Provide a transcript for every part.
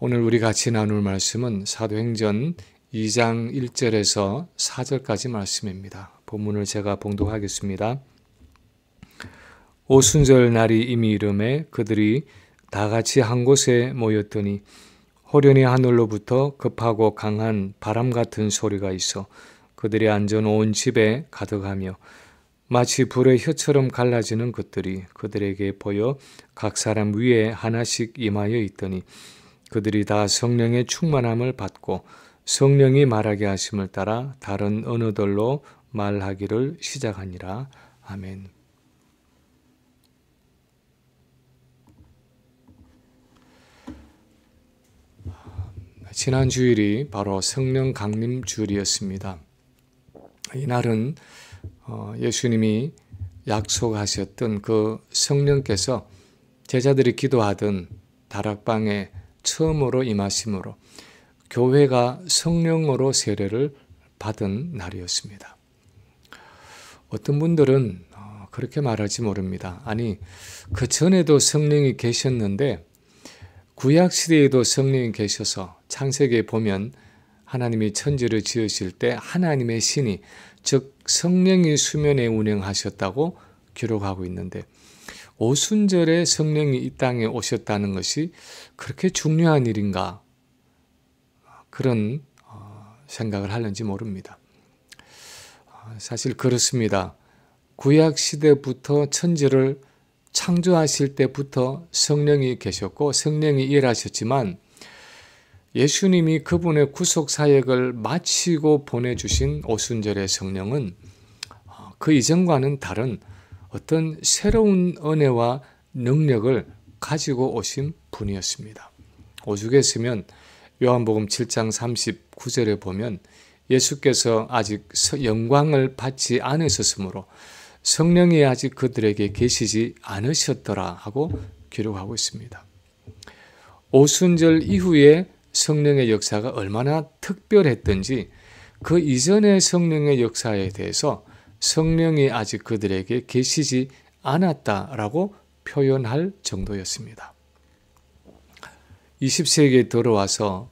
오늘 우리 같이 나눌 말씀은 사도행전 2장 1절에서 4절까지 말씀입니다. 본문을 제가 봉독하겠습니다. 오순절 날이 이미 이르매 그들이 다 같이 한 곳에 모였더니 호련히 하늘로부터 급하고 강한 바람 같은 소리가 있어 그들이 앉은 온 집에 가득하며 마치 불의 혀처럼 갈라지는 것들이 그들에게 보여 각 사람 위에 하나씩 임하여 있더니 그들이 다 성령의 충만함을 받고 성령이 말하게 하심을 따라 다른 언어들로 말하기를 시작하니라. 아멘. 지난 주일이 바로 성령 강림 주일이었습니다. 이날은 예수님이 약속하셨던 그 성령께서 제자들이 기도하던 다락방에 처음으로 임하심으로 교회가 성령으로 세례를 받은 날이었습니다. 어떤 분들은 그렇게 말할지 모릅니다. 아니, 그 전에도 성령이 계셨는데 구약시대에도 성령이 계셔서 창세기에 보면 하나님이 천지를 지으실 때 하나님의 신이 즉 성령이 수면에 운행하셨다고 기록하고 있는데 오순절에 성령이 이 땅에 오셨다는 것이 그렇게 중요한 일인가 그런 생각을 하는지 모릅니다. 사실 그렇습니다. 구약시대부터 천지를 창조하실 때부터 성령이 계셨고 성령이 일하셨지만 예수님이 그분의 구속사역을 마치고 보내주신 오순절의 성령은 그 이전과는 다른 어떤 새로운 은혜와 능력을 가지고 오신 분이었습니다. 오죽했으면 요한복음 7장 39절에 보면 예수께서 아직 영광을 받지 않으셨으므로 성령이 아직 그들에게 계시지 않으셨더라 하고 기록하고 있습니다. 오순절 이후에 성령의 역사가 얼마나 특별했던지 그 이전의 성령의 역사에 대해서 성령이 아직 그들에게 계시지 않았다라고 표현할 정도였습니다. 20세기에 들어와서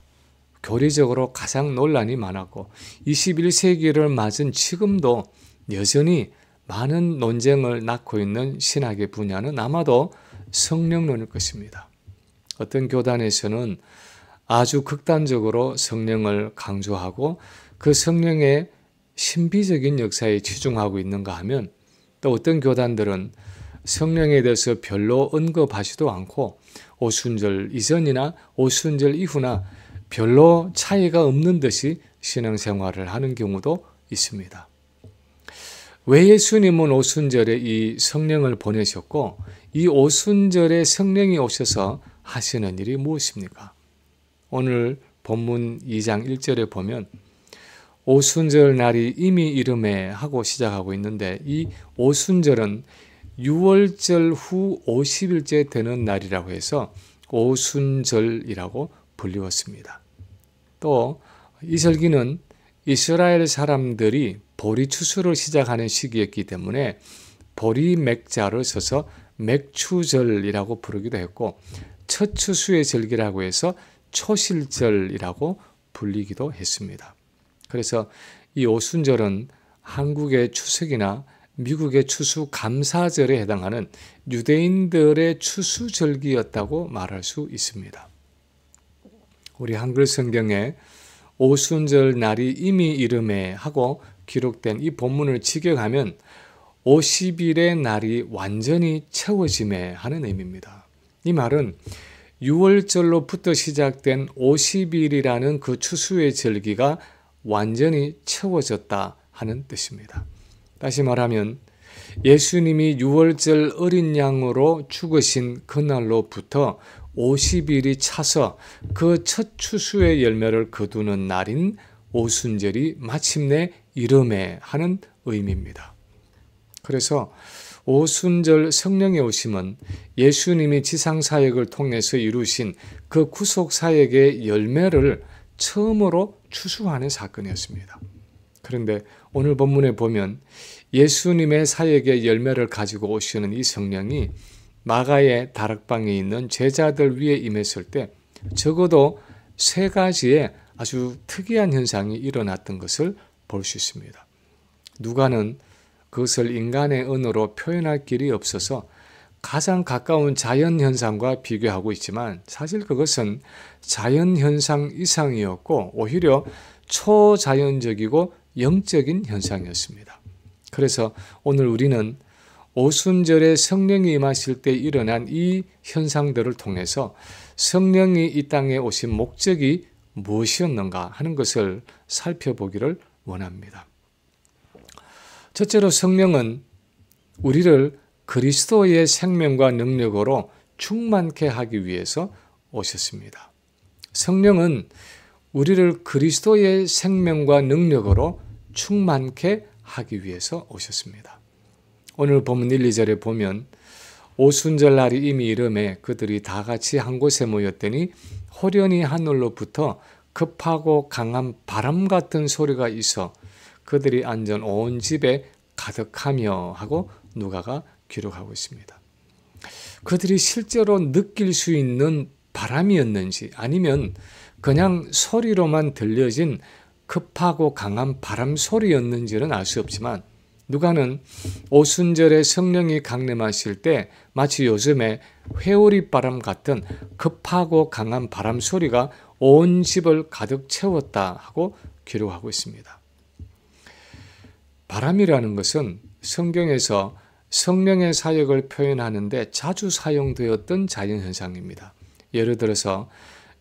교리적으로 가장 논란이 많았고 21세기를 맞은 지금도 여전히 많은 논쟁을 낳고 있는 신학의 분야는 아마도 성령론일 것입니다. 어떤 교단에서는 아주 극단적으로 성령을 강조하고 그 성령의 신비적인 역사에 치중하고 있는가 하면 또 어떤 교단들은 성령에 대해서 별로 언급하지도 않고 오순절 이전이나 오순절 이후나 별로 차이가 없는 듯이 신앙생활을 하는 경우도 있습니다. 왜 예수님은 오순절에 이 성령을 보내셨고 이 오순절에 성령이 오셔서 하시는 일이 무엇입니까? 오늘 본문 2장 1절에 보면 오순절 날이 이미 이르매 하고 시작하고 있는데 이 오순절은 6월절 후 50일째 되는 날이라고 해서 오순절이라고 불리웠습니다. 또 이 절기는 이스라엘 사람들이 보리 추수를 시작하는 시기였기 때문에 보리 맥자를 써서 맥추절이라고 부르기도 했고 첫 추수의 절기라고 해서 초실절이라고 불리기도 했습니다. 그래서 이 오순절은 한국의 추석이나 미국의 추수 감사절에 해당하는 유대인들의 추수절기였다고 말할 수 있습니다. 우리 한글 성경에 오순절 날이 이미 이르매 하고 기록된 이 본문을 직역하면 50일의 날이 완전히 채워지매 하는 의미입니다. 이 말은 6월절로부터 시작된 50일이라는 그 추수의 절기가 완전히 채워졌다 하는 뜻입니다. 다시 말하면 예수님이 6월절 어린 양으로 죽으신 그날로부터 50일이 차서 그 첫 추수의 열매를 거두는 날인 오순절이 마침내 이르매 하는 의미입니다. 그래서 오순절 성령의 오심은 예수님이 지상사역을 통해서 이루신 그 구속사역의 열매를 처음으로 추수하는 사건이었습니다. 그런데 오늘 본문에 보면 예수님의 사역의 열매를 가지고 오시는 이 성령이 마가의 다락방에 있는 제자들 위에 임했을 때 적어도 세 가지의 아주 특이한 현상이 일어났던 것을 볼 수 있습니다. 누가는 그것을 인간의 언어로 표현할 길이 없어서 가장 가까운 자연현상과 비교하고 있지만 사실 그것은 자연현상 이상이었고 오히려 초자연적이고 영적인 현상이었습니다. 그래서 오늘 우리는 오순절에 성령이 임하실 때 일어난 이 현상들을 통해서 성령이 이 땅에 오신 목적이 무엇이었는가 하는 것을 살펴보기를 원합니다. 첫째로 성령은 우리를 그리스도의 생명과 능력으로 충만케 하기 위해서 오셨습니다. 성령은 우리를 그리스도의 생명과 능력으로 충만케 하기 위해서 오셨습니다. 오늘 본문 1, 2절에 보면 오순절 날이 이미 이름에 그들이 다 같이 한 곳에 모였더니 호련히 하늘로부터 급하고 강한 바람 같은 소리가 있어 그들이 앉은 온 집에 가득하며 하고 누가가 기록하고 있습니다. 그들이 실제로 느낄 수 있는 바람이었는지 아니면 그냥 소리로만 들려진 급하고 강한 바람 소리였는지는 알 수 없지만 누가는 오순절에 성령이 강림하실 때 마치 요즘에 회오리 바람 같은 급하고 강한 바람 소리가 온 집을 가득 채웠다 하고 기록하고 있습니다. 바람이라는 것은 성경에서 성령의 사역을 표현하는데 자주 사용되었던 자연현상입니다. 예를 들어서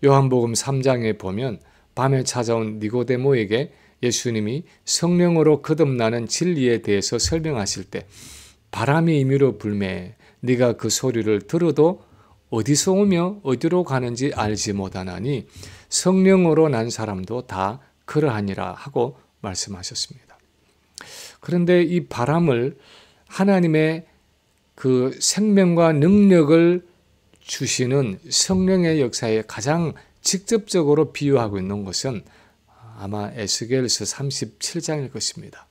요한복음 3장에 보면 밤에 찾아온 니고데모에게 예수님이 성령으로 거듭나는 진리에 대해서 설명하실 때 바람이 임의로 불매 네가 그 소리를 들어도 어디서 오며 어디로 가는지 알지 못하나니 성령으로 난 사람도 다 그러하니라 하고 말씀하셨습니다. 그런데 이 바람을 하나님의 그 생명과 능력을 주시는 성령의 역사에 가장 직접적으로 비유하고 있는 것은 아마 에스겔서 37장일 것입니다.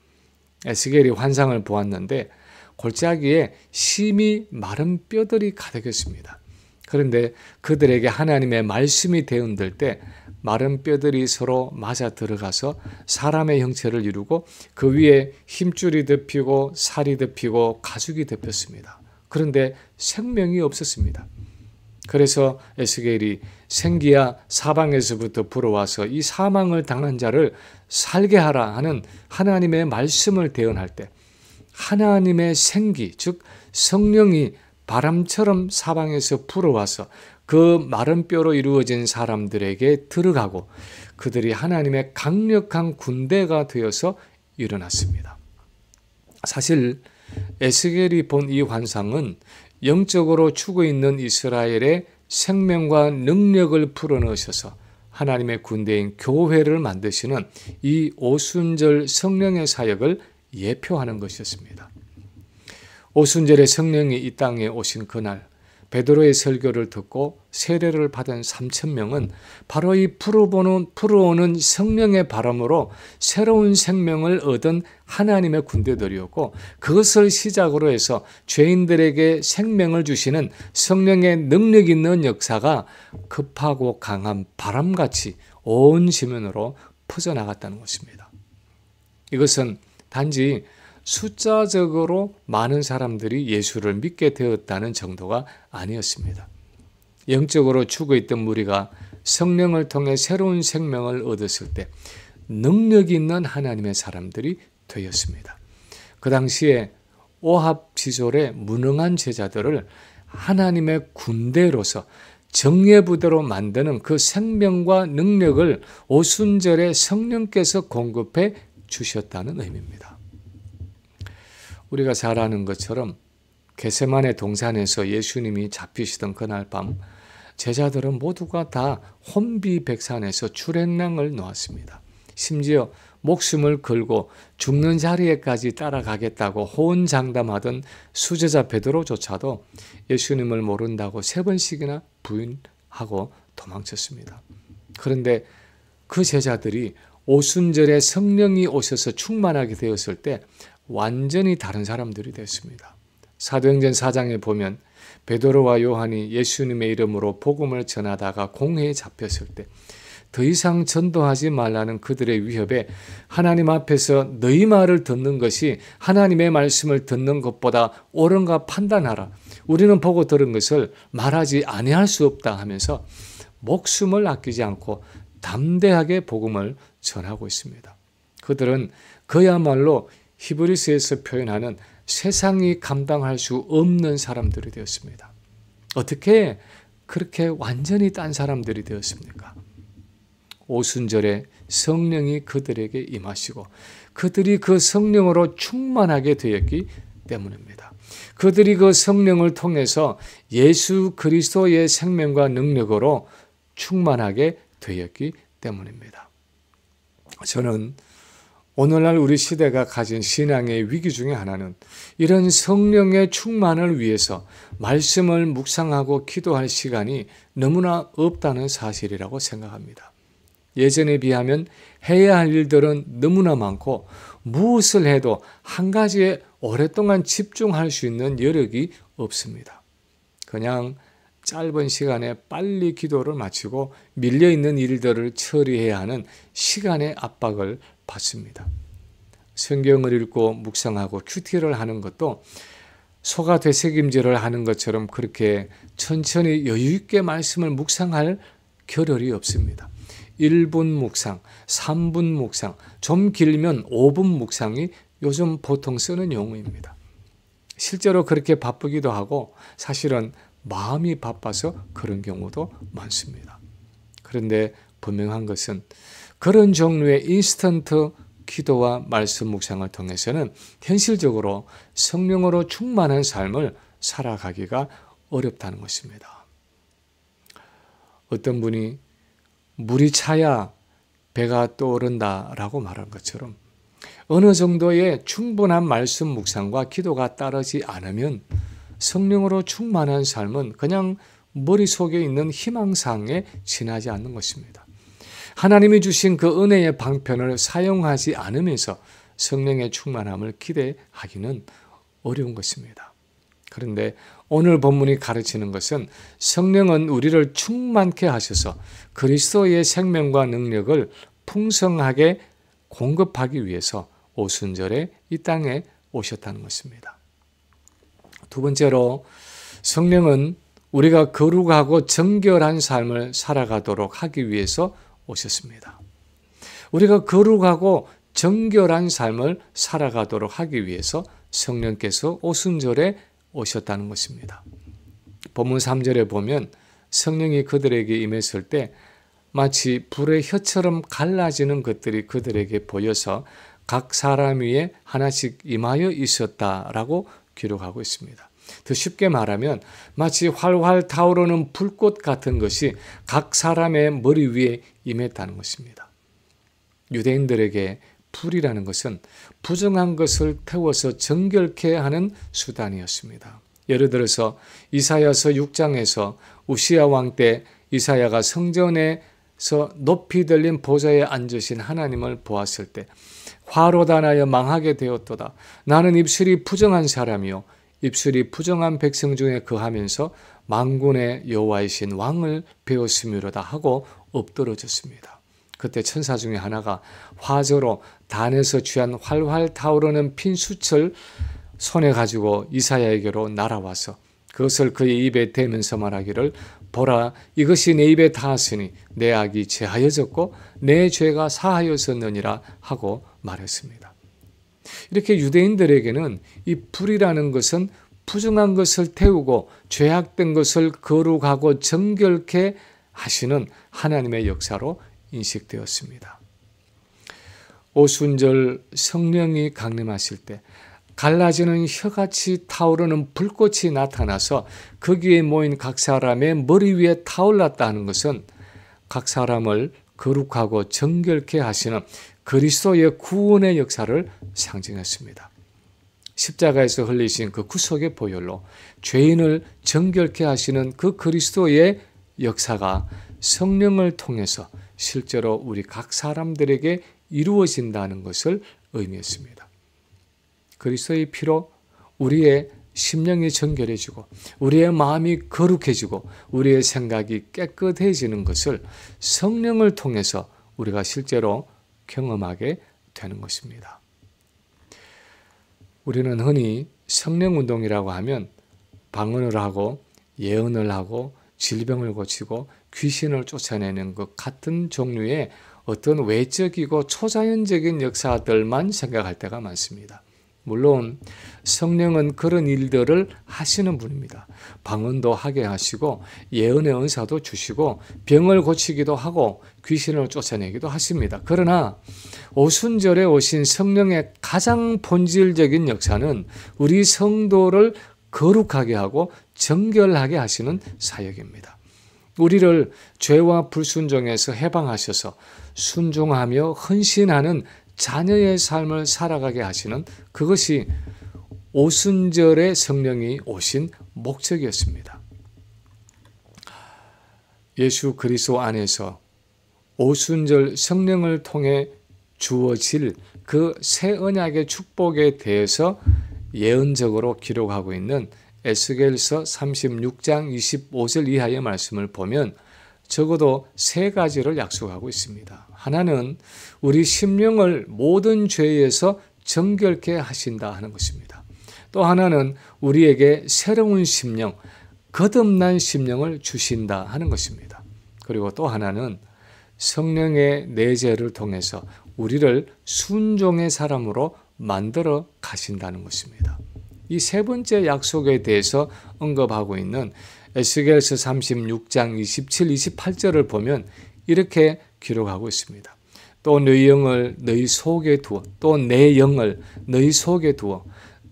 에스겔이 환상을 보았는데 골짜기에 심히 마른 뼈들이 가득했습니다. 그런데 그들에게 하나님의 말씀이 대응될 때 마른 뼈들이 서로 맞아 들어가서 사람의 형체를 이루고 그 위에 힘줄이 덮이고 살이 덮이고 가죽이 덮였습니다. 그런데 생명이 없었습니다. 그래서 에스겔이 생기야 사방에서부터 불어와서 이 사망을 당한 자를 살게 하라 하는 하나님의 말씀을 대언할 때 하나님의 생기, 즉 성령이 바람처럼 사방에서 불어와서 그 마른 뼈로 이루어진 사람들에게 들어가고 그들이 하나님의 강력한 군대가 되어서 일어났습니다. 사실 에스겔이 본 이 환상은 영적으로 죽어 있는 이스라엘의 생명과 능력을 풀어넣으셔서 하나님의 군대인 교회를 만드시는 이 오순절 성령의 사역을 예표하는 것이었습니다. 오순절에 성령이 이 땅에 오신 그날 베드로의 설교를 듣고 세례를 받은 3,000명은 바로 이 불어오는 성령의 바람으로 새로운 생명을 얻은 하나님의 군대들이었고 그것을 시작으로 해서 죄인들에게 생명을 주시는 성령의 능력 있는 역사가 급하고 강한 바람같이 온 지면으로 퍼져나갔다는 것입니다. 이것은 단지 숫자적으로 많은 사람들이 예수를 믿게 되었다는 정도가 아니었습니다. 영적으로 죽어있던 무리가 성령을 통해 새로운 생명을 얻었을 때 능력 있는 하나님의 사람들이 되었습니다. 그 당시에 오합지졸의 무능한 제자들을 하나님의 군대로서 정예부대로 만드는 그 생명과 능력을 오순절에 성령께서 공급해 주셨다는 의미입니다. 우리가 잘 아는 것처럼 겟세마네 동산에서 예수님이 잡히시던 그날 밤 제자들은 모두가 다 혼비백산에서 출애낭을 놓았습니다. 심지어 목숨을 걸고 죽는 자리에까지 따라가겠다고 호언장담하던 수제자 베드로조차도 예수님을 모른다고 3번씩이나 부인하고 도망쳤습니다. 그런데 그 제자들이 오순절에 성령이 오셔서 충만하게 되었을 때 완전히 다른 사람들이 됐습니다. 사도행전 4장에 보면 베드로와 요한이 예수님의 이름으로 복음을 전하다가 공회에 잡혔을 때 더 이상 전도하지 말라는 그들의 위협에 하나님 앞에서 너희 말을 듣는 것이 하나님의 말씀을 듣는 것보다 옳은가 판단하라. 우리는 보고 들은 것을 말하지 아니할 수 없다 하면서 목숨을 아끼지 않고 담대하게 복음을 전하고 있습니다. 그들은 그야말로 히브리서에서 표현하는 세상이 감당할 수 없는 사람들이 되었습니다. 어떻게 그렇게 완전히 딴 사람들이 되었습니까? 오순절에 성령이 그들에게 임하시고 그들이 그 성령으로 충만하게 되었기 때문입니다. 그들이 그 성령을 통해서 예수 그리스도의 생명과 능력으로 충만하게 되었기 때문입니다. 저는 오늘날 우리 시대가 가진 신앙의 위기 중에 하나는 이런 성령의 충만을 위해서 말씀을 묵상하고 기도할 시간이 너무나 없다는 사실이라고 생각합니다. 예전에 비하면 해야 할 일들은 너무나 많고 무엇을 해도 한 가지에 오랫동안 집중할 수 있는 여력이 없습니다. 그냥 짧은 시간에 빨리 기도를 마치고 밀려있는 일들을 처리해야 하는 시간의 압박을 받습니다. 성경을 읽고 묵상하고 큐티를 하는 것도 소가 되새김질을 하는 것처럼 그렇게 천천히 여유있게 말씀을 묵상할 겨를이 없습니다. 1분 묵상, 3분 묵상, 좀 길면 5분 묵상이 요즘 보통 쓰는 용어입니다. 실제로 그렇게 바쁘기도 하고 사실은 마음이 바빠서 그런 경우도 많습니다. 그런데 분명한 것은 그런 종류의 인스턴트 기도와 말씀 묵상을 통해서는 현실적으로 성령으로 충만한 삶을 살아가기가 어렵다는 것입니다. 어떤 분이 물이 차야 배가 떠오른다라고 말한 것처럼 어느 정도의 충분한 말씀 묵상과 기도가 따르지 않으면 성령으로 충만한 삶은 그냥 머릿속에 있는 희망사항에 지나지 않는 것입니다. 하나님이 주신 그 은혜의 방편을 사용하지 않으면서 성령의 충만함을 기대하기는 어려운 것입니다. 그런데 오늘 본문이 가르치는 것은 성령은 우리를 충만케 하셔서 그리스도의 생명과 능력을 풍성하게 공급하기 위해서 오순절에 이 땅에 오셨다는 것입니다. 두 번째로 성령은 우리가 거룩하고 정결한 삶을 살아가도록 하기 위해서 오셨습니다. 우리가 거룩하고 정결한 삶을 살아가도록 하기 위해서 성령께서 오순절에 오셨다는 것입니다. 본문 3절에 보면 성령이 그들에게 임했을 때 마치 불의 혀처럼 갈라지는 것들이 그들에게 보여서 각 사람 위에 하나씩 임하여 있었다라고 기록하고 있습니다. 더 쉽게 말하면 마치 활활 타오르는 불꽃 같은 것이 각 사람의 머리 위에 임했다는 것입니다. 유대인들에게 불이라는 것은 부정한 것을 태워서 정결케 하는 수단이었습니다. 예를 들어서 이사야서 6장에서 우시야 왕 때 이사야가 성전에서 높이 들린 보좌에 앉으신 하나님을 보았을 때 화로 단하여 망하게 되었도다. 나는 입술이 부정한 사람이요 입술이 부정한 백성 중에 거하면서 만군의 여호와이신 왕을 배웠음이로다 하고 엎드러졌습니다. 그때 천사 중에 하나가 화저로 단에서 취한 활활 타오르는 핀 숯을 손에 가지고 이사야에게로 날아와서 그것을 그의 입에 대면서 말하기를 보라 이것이 내 입에 닿았으니 내 악이 제하여졌고 내 죄가 사하여졌느니라 하고 말했습니다. 이렇게 유대인들에게는 이 불이라는 것은 부정한 것을 태우고 죄악된 것을 거룩하고 정결케 하시는 하나님의 역사로 인식되었습니다. 오순절 성령이 강림하실 때 갈라지는 혀같이 타오르는 불꽃이 나타나서 거기에 모인 각 사람의 머리 위에 타올랐다는 것은 각 사람을 거룩하고 정결케 하시는 그리스도의 구원의 역사를 상징했습니다. 십자가에서 흘리신 그 구속의 보혈로 죄인을 정결케 하시는 그 그리스도의 역사가 성령을 통해서 실제로 우리 각 사람들에게 이루어진다는 것을 의미했습니다. 그리스도의 피로 우리의 심령이 정결해지고 우리의 마음이 거룩해지고 우리의 생각이 깨끗해지는 것을 성령을 통해서 우리가 실제로 경험하게 되는 것입니다. 우리는 흔히 성령운동이라고 하면 방언을 하고 예언을 하고 질병을 고치고 귀신을 쫓아내는 것 같은 종류의 어떤 외적이고 초자연적인 역사들만 생각할 때가 많습니다. 물론 성령은 그런 일들을 하시는 분입니다. 방언도 하게 하시고 예언의 은사도 주시고 병을 고치기도 하고 귀신을 쫓아내기도 하십니다. 그러나 오순절에 오신 성령의 가장 본질적인 역사는 우리 성도를 거룩하게 하고 정결하게 하시는 사역입니다. 우리를 죄와 불순종에서 해방하셔서 순종하며 헌신하는 자녀의 삶을 살아가게 하시는 그것이 오순절에 성령이 오신 목적이었습니다. 예수 그리스도 안에서 오순절 성령을 통해 주어질 그 새 언약의 축복에 대해서 예언적으로 기록하고 있는 에스겔서 36장 25절 이하의 말씀을 보면 적어도 세 가지를 약속하고 있습니다. 하나는 우리 심령을 모든 죄에서 정결케 하신다 하는 것입니다. 또 하나는 우리에게 새로운 심령, 거듭난 심령을 주신다 하는 것입니다. 그리고 또 하나는 성령의 내재를 통해서 우리를 순종의 사람으로 만들어 가신다는 것입니다. 이 세 번째 약속에 대해서 언급하고 있는 에스겔서 36장 27, 28절을 보면 이렇게 기록하고 있습니다. 또 너희 영을 너희 속에 두어 또 내 영을 너희 속에 두어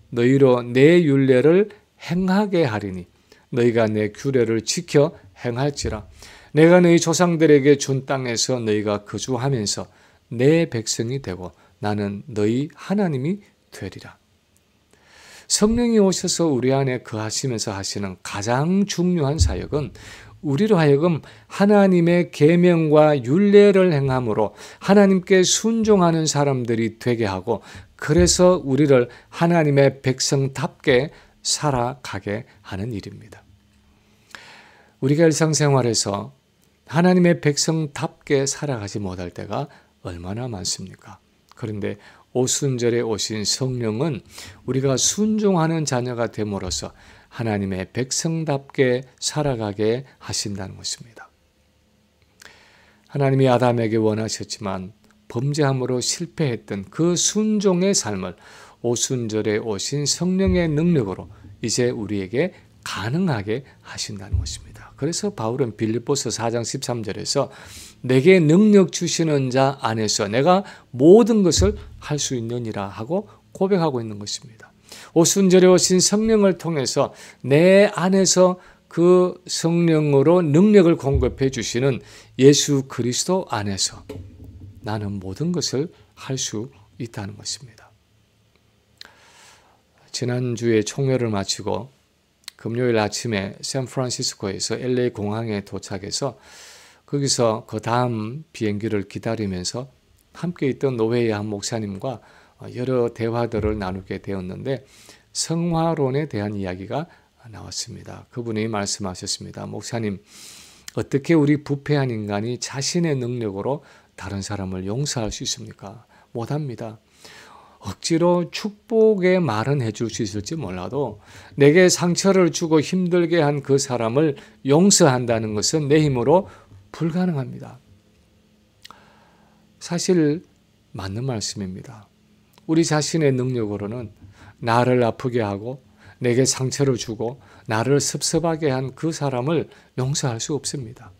너희로 내 율례를 행하게 하리니 너희가 내 규례를 지켜 행할지라 내가 너희 조상들에게 준 땅에서 너희가 거주하면서 내 백성이 되고 나는 너희 하나님이 되리라. 성령이 오셔서 우리 안에 거하시면서 하시는 가장 중요한 사역은 우리로 하여금 하나님의 계명과 율례를 행함으로 하나님께 순종하는 사람들이 되게 하고 그래서 우리를 하나님의 백성답게 살아가게 하는 일입니다. 우리가 일상생활에서 하나님의 백성답게 살아가지 못할 때가 얼마나 많습니까? 그런데 오순절에 오신 성령은 우리가 순종하는 자녀가 됨으로써 하나님의 백성답게 살아가게 하신다는 것입니다. 하나님이 아담에게 원하셨지만 범죄함으로 실패했던 그 순종의 삶을 오순절에 오신 성령의 능력으로 이제 우리에게 가능하게 하신다는 것입니다. 그래서 바울은 빌립보서 4장 13절에서 내게 능력 주시는 자 안에서 내가 모든 것을 할 수 있느니라 하고 고백하고 있는 것입니다. 오순절에 오신 성령을 통해서 내 안에서 그 성령으로 능력을 공급해 주시는 예수 그리스도 안에서 나는 모든 것을 할 수 있다는 것입니다. 지난주에 총회를 마치고 금요일 아침에 샌프란시스코에서 LA 공항에 도착해서 거기서 그 다음 비행기를 기다리면서 함께 있던 노회의 한 목사님과 여러 대화들을 나누게 되었는데 성화론에 대한 이야기가 나왔습니다. 그분이 말씀하셨습니다. 목사님, 어떻게 우리 부패한 인간이 자신의 능력으로 다른 사람을 용서할 수 있습니까? 못합니다. 억지로 축복의 말은 해줄 수 있을지 몰라도 내게 상처를 주고 힘들게 한 그 사람을 용서한다는 것은 내 힘으로 불가능합니다. 사실 맞는 말씀입니다. 우리 자신의 능력으로는 나를 아프게 하고 내게 상처를 주고 나를 섭섭하게 한 그 사람을 용서할 수 없습니다.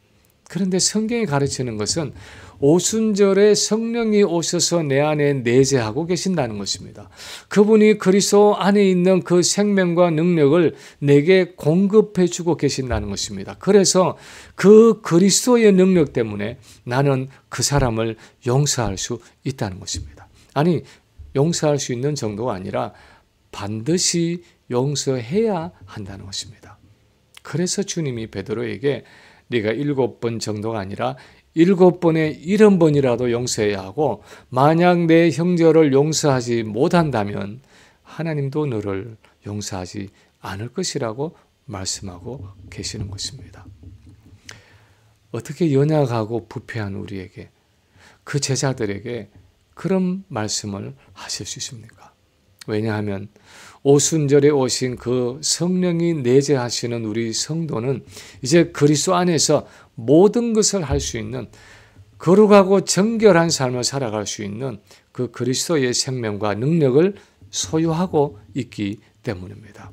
그런데 성경이 가르치는 것은 오순절에 성령이 오셔서 내 안에 내재하고 계신다는 것입니다. 그분이 그리스도 안에 있는 그 생명과 능력을 내게 공급해 주고 계신다는 것입니다. 그래서 그 그리스도의 능력 때문에 나는 그 사람을 용서할 수 있다는 것입니다. 아니, 용서할 수 있는 정도가 아니라 반드시 용서해야 한다는 것입니다. 그래서 주님이 베드로에게 네가 7번 정도가 아니라 7번에 70번이라도 용서해야 하고 만약 내 형제를 용서하지 못한다면 하나님도 너를 용서하지 않을 것이라고 말씀하고 계시는 것입니다. 어떻게 연약하고 부패한 우리에게, 그 제자들에게 그런 말씀을 하실 수 있습니까? 왜냐하면 오순절에 오신 그 성령이 내재하시는 우리 성도는 이제 그리스도 안에서 모든 것을 할 수 있는, 거룩하고 정결한 삶을 살아갈 수 있는 그 그리스도의 생명과 능력을 소유하고 있기 때문입니다.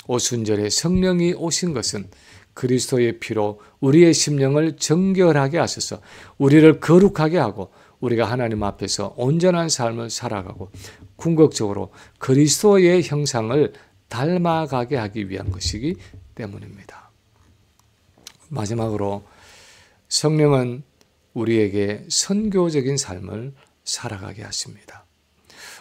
오순절에 성령이 오신 것은 그리스도의 피로 우리의 심령을 정결하게 하셔서 우리를 거룩하게 하고 우리가 하나님 앞에서 온전한 삶을 살아가고 궁극적으로 그리스도의 형상을 닮아가게 하기 위한 것이기 때문입니다. 마지막으로 성령은 우리에게 선교적인 삶을 살아가게 하십니다.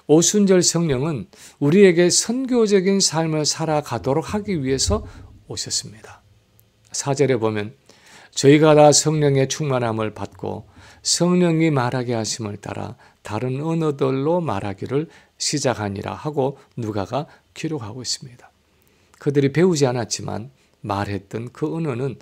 오순절 성령은 우리에게 선교적인 삶을 살아가도록 하기 위해서 오셨습니다. 4절에 보면 저희가 다 성령의 충만함을 받고 성령이 말하게 하심을 따라 다른 언어들로 말하기를 시작하니라 하고 누가가 기록하고 있습니다. 그들이 배우지 않았지만 말했던 그 언어는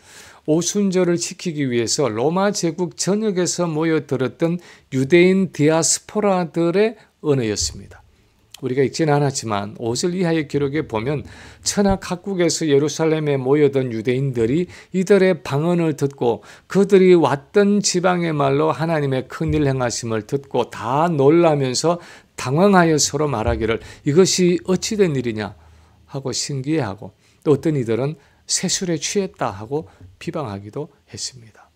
오순절을 지키기 위해서 로마 제국 전역에서 모여들었던 유대인 디아스포라들의 언어였습니다. 우리가 읽지는 않았지만 5절 이하의 기록에 보면 천하 각국에서 예루살렘에 모여든 유대인들이 이들의 방언을 듣고 그들이 왔던 지방의 말로 하나님의 큰일 행하심을 듣고 다 놀라면서 당황하여 서로 말하기를 이것이 어찌된 일이냐 하고 신기해하고, 또 어떤 이들은 세술에 취했다 하고 비방하기도 했습니다.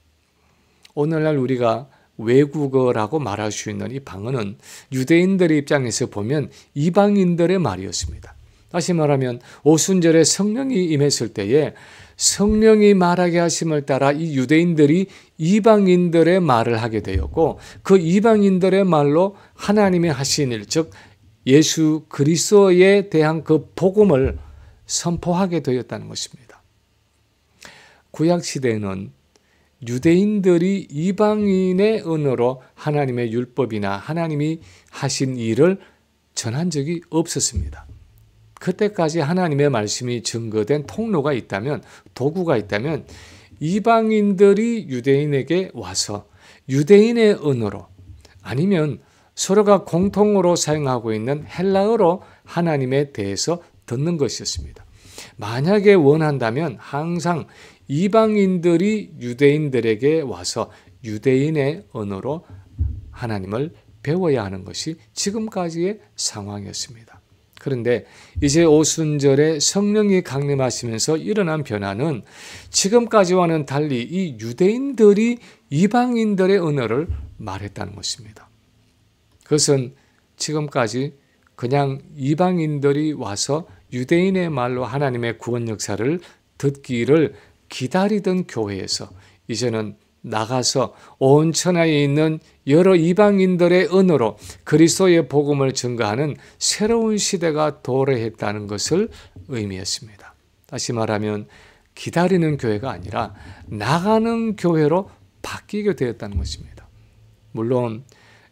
오늘날 우리가 외국어라고 말할 수 있는 이 방언은 유대인들의 입장에서 보면 이방인들의 말이었습니다. 다시 말하면 오순절에 성령이 임했을 때에 성령이 말하게 하심을 따라 이 유대인들이 이방인들의 말을 하게 되었고, 그 이방인들의 말로 하나님의 하신 일, 즉 예수 그리스도에 대한 그 복음을 선포하게 되었다는 것입니다. 구약시대에는 유대인들이 이방인의 언어로 하나님의 율법이나 하나님이 하신 일을 전한 적이 없었습니다. 그때까지 하나님의 말씀이 증거된 통로가 있다면, 도구가 있다면 이방인들이 유대인에게 와서 유대인의 언어로 아니면 서로가 공통으로 사용하고 있는 헬라어로 하나님에 대해서 듣는 것이었습니다. 만약에 원한다면 항상 이방인들이 유대인들에게 와서 유대인의 언어로 하나님을 배워야 하는 것이 지금까지의 상황이었습니다. 그런데 이제 오순절에 성령이 강림하시면서 일어난 변화는 지금까지와는 달리 이 유대인들이 이방인들의 언어를 말했다는 것입니다. 그것은 지금까지 그냥 이방인들이 와서 유대인의 말로 하나님의 구원 역사를 듣기를 기다리던 교회에서 이제는 나가서 온 천하에 있는 여러 이방인들의 언어로 그리스도의 복음을 증거하는 새로운 시대가 도래했다는 것을 의미했습니다. 다시 말하면 기다리는 교회가 아니라 나가는 교회로 바뀌게 되었다는 것입니다. 물론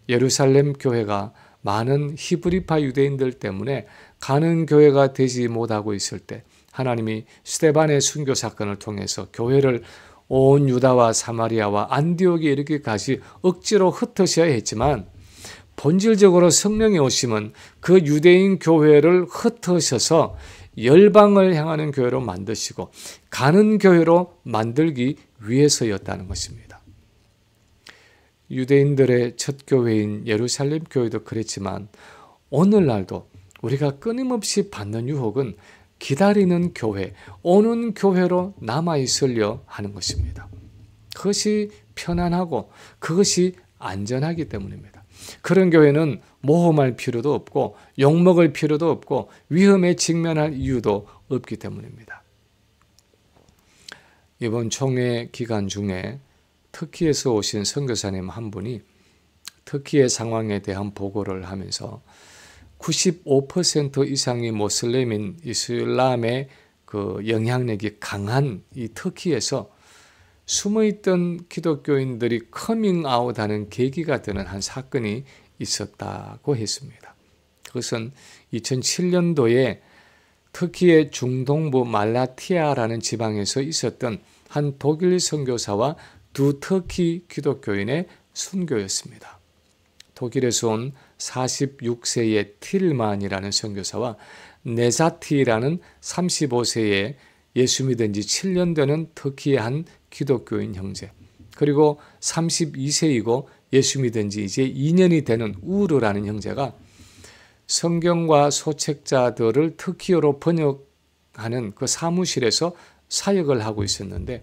예루살렘 교회가 많은 히브리파 유대인들 때문에 가는 교회가 되지 못하고 있을 때 하나님이 스데반의 순교 사건을 통해서 교회를 온 유다와 사마리아와 안디옥에 이르기까지 억지로 흩으셔야 했지만, 본질적으로 성령의 오심은 그 유대인 교회를 흩으셔서 열방을 향하는 교회로 만드시고 가는 교회로 만들기 위해서였다는 것입니다. 유대인들의 첫 교회인 예루살렘 교회도 그랬지만 오늘날도 우리가 끊임없이 받는 유혹은 기다리는 교회, 오는 교회로 남아있으려 하는 것입니다. 그것이 편안하고 그것이 안전하기 때문입니다. 그런 교회는 모험할 필요도 없고 욕먹을 필요도 없고 위험에 직면할 이유도 없기 때문입니다. 이번 총회 기간 중에 터키에서 오신 선교사님 한 분이 터키의 상황에 대한 보고를 하면서 95% 이상이 모슬렘인 이슬람의 그 영향력이 강한 이 터키에서 숨어있던 기독교인들이 커밍아웃하는 계기가 되는 한 사건이 있었다고 했습니다. 그것은 2007년도에 터키의 중동부 말라티아라는 지방에서 있었던 한 독일 선교사와 두 터키 기독교인의 순교였습니다. 독일에서 온 46세의 틸만이라는 선교사와 네자티라는 35세의 예수 믿은 지 7년 되는 터키의 한 기독교인 형제, 그리고 32세이고 예수 믿은 지 이제 2년이 되는 우르라는 형제가 성경과 소책자들을 터키어로 번역하는 그 사무실에서 사역을 하고 있었는데,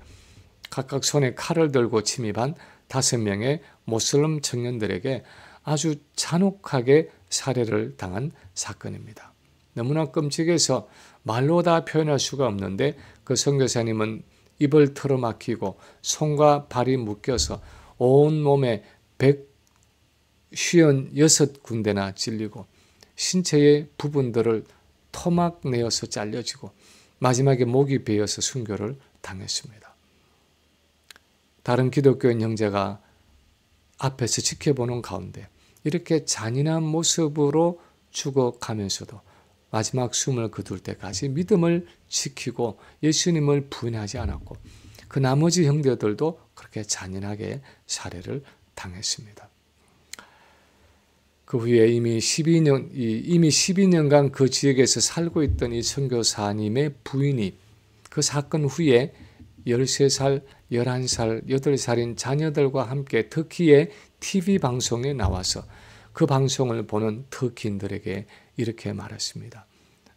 각각 손에 칼을 들고 침입한 5명의 모슬림 청년들에게 아주 잔혹하게 살해를 당한 사건입니다. 너무나 끔찍해서 말로 다 표현할 수가 없는데, 그 선교사님은 입을 틀어막히고 손과 발이 묶여서 온 몸에 156군데나 찔리고 신체의 부분들을 토막 내어서 잘려지고 마지막에 목이 베어서 순교를 당했습니다. 다른 기독교인 형제가 앞에서 지켜보는 가운데 이렇게 잔인한 모습으로 죽어가면서도 마지막 숨을 거둘 때까지 믿음을 지키고 예수님을 부인하지 않았고, 그 나머지 형제들도 그렇게 잔인하게 살해를 당했습니다. 그 후에 이미 12년간 그 지역에서 살고 있던 이 선교사님의 부인이 그 사건 후에 13살, 11살, 8살인 자녀들과 함께 터키의 TV 방송에 나와서 그 방송을 보는 터키인들에게 이렇게 말했습니다.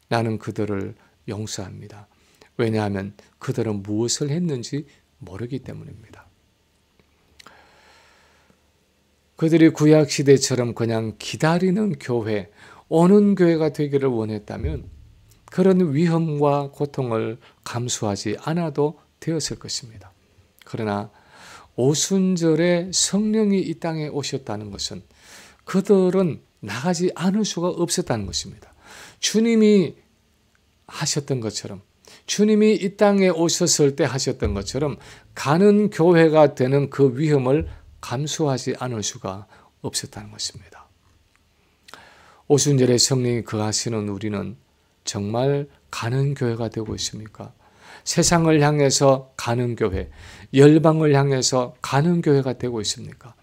나는 그들을 용서합니다. 왜냐하면 그들은 무엇을 했는지 모르기 때문입니다. 그들이 구약시대처럼 그냥 기다리는 교회, 오는 교회가 되기를 원했다면 그런 위험과 고통을 감수하지 않아도 되었을 것입니다. 그러나 오순절에 성령이 이 땅에 오셨다는 것은 그들은 나가지 않을 수가 없었다는 것입니다. 주님이 하셨던 것처럼, 주님이 이 땅에 오셨을 때 하셨던 것처럼 가는 교회가 되는 그 위험을 감수하지 않을 수가 없었다는 것입니다. 오순절에 성령이 거하시는 우리는 정말 가는 교회가 되고 있습니까? 세상을 향해서 가는 교회, 열방을 향해서 가는 교회가 되고 있습니까?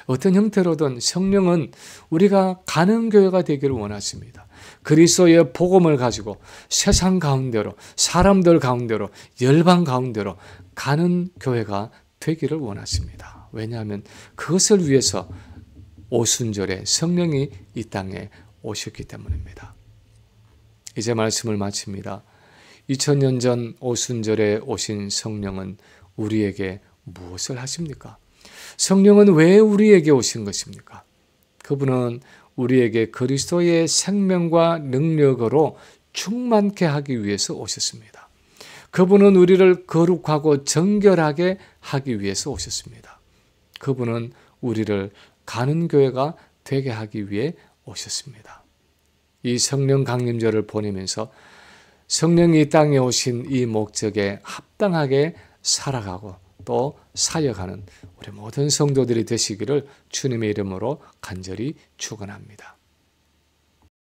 어떤 형태로든 성령은 우리가 가는 교회가 되기를 원하십니다. 그리스도의 복음을 가지고 세상 가운데로, 사람들 가운데로, 열방 가운데로 가는 교회가 되기를 원하십니다. 왜냐하면 그것을 위해서 오순절에 성령이 이 땅에 오셨기 때문입니다. 이제 말씀을 마칩니다. 2000년 전 오순절에 오신 성령은 우리에게 무엇을 하십니까? 성령은 왜 우리에게 오신 것입니까? 그분은 우리에게 그리스도의 생명과 능력으로 충만케 하기 위해서 오셨습니다. 그분은 우리를 거룩하고 정결하게 하기 위해서 오셨습니다. 그분은 우리를 가는 교회가 되게 하기 위해 오셨습니다. 이 성령 강림절을 보내면서 성령이 이 땅에 오신 이 목적에 합당하게 살아가고 또 사역하는 우리 모든 성도들이 되시기를 주님의 이름으로 간절히 축원합니다.